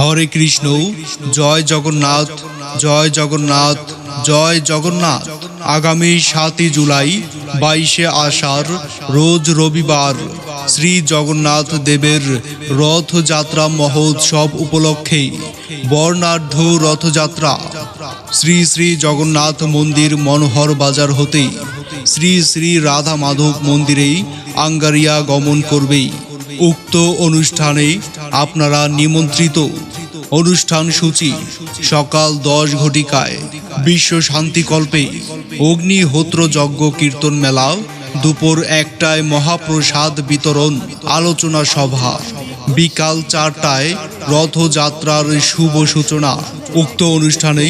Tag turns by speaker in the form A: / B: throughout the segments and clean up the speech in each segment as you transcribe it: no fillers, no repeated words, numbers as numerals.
A: হরে কৃষ্ণ। জয় জগন্নাথ, জয় জগন্নাথ, জয় জগন্নাথ। আগামী 7 জুলাই 22শে আষাঢ় রোজ রবিবার শ্রী জগন্নাথ দেবের রথযাত্রা মহোৎসব উপলক্ষে বর্ণাঢ্য রথযাত্রা শ্রী শ্রী জগন্নাথ মন্দির মনোহর বাজার হতে শ্রী শ্রী রাধা মাধব মন্দিরেই আঙ্গারিয়া গমন করবে। উক্ত অনুষ্ঠানে আপনারা নিমন্ত্রিত। অনুষ্ঠান সূচি: সকাল 10 ঘটিকায় বিশ্ব শান্তিকল্পে অগ্নিহোত্র যজ্ঞ কীর্তন মেলা, দুপুর 1টায় মহাপ্রসাদ বিতরণ আলোচনা সভা, বিকাল 4টায় রথযাত্রার শুভ সূচনা। উক্ত অনুষ্ঠানে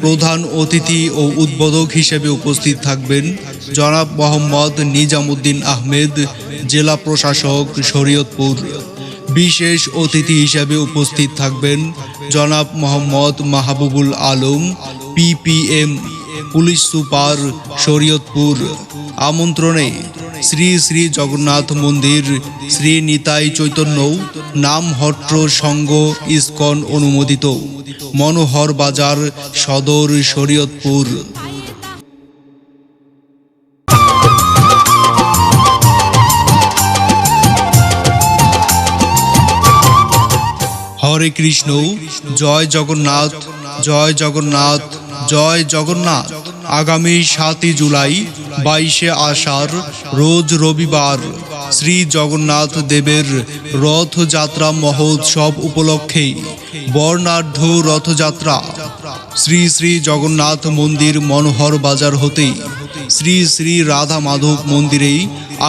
A: প্রধান অতিথি ও উদ্বোধক হিসেবে উপস্থিত থাকবেন জনাব মোহাম্মদ নিজামুদ্দিন আহমেদ, জেলা প্রশাসক, শরীয়তপুর। বিশেষ অতিথি হিসেবে উপস্থিত থাকবেন জনাব Mohammad Mahbubul Alam, PPM, police super, Shariatpur. আমন্ত্রণে শ্রী শ্রী জগন্নাথ মন্দির, শ্রী নিতাই চৈতন্য নামহট্ট সংঘ, ইসকন অনুমোদিত, মনোহর বাজার সদর, শরীয়তপুর। হরে কৃষ্ণ। জয় জগন্নাথ, জয় জগন্নাথ, জয় জগন্নাথ। আগামী 7 জুলাই 22শে আষাঢ় রোজ রবিবার শ্রী জগন্নাথ দেবের রথযাত্রা মহোৎসব উপলক্ষে বর্ণাঢ্য রথযাত্রা শ্রী শ্রী জগন্নাথ মন্দির মনোহর বাজার হতে শ্রী শ্রী রাধা মাধব মন্দিরেই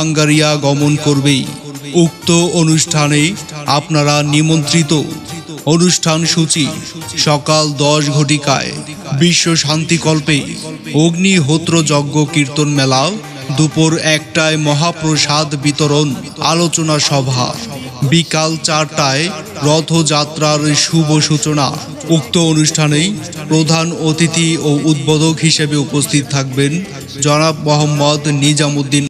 A: আঙ্গারিয়া গমন করবে। উক্ত অনুষ্ঠানে আপনারা নিমন্ত্রিত। অনুষ্ঠান সূচি: সকাল 10 ঘটিকায় বিশ্ব শান্তিকল্পে অগ্নিহোত্র যজ্ঞ কীর্তন মেলা, দুপুর 1টায় মহাপ্রসাদ বিতরণ আলোচনা সভা, বিকাল 4টায় রথযাত্রার শুভ সূচনা। উক্ত অনুষ্ঠানে প্রধান অতিথি ও উদ্বোধক হিসেবে উপস্থিত থাকবেন জনাব মোহাম্মদ নিজামুদ্দিন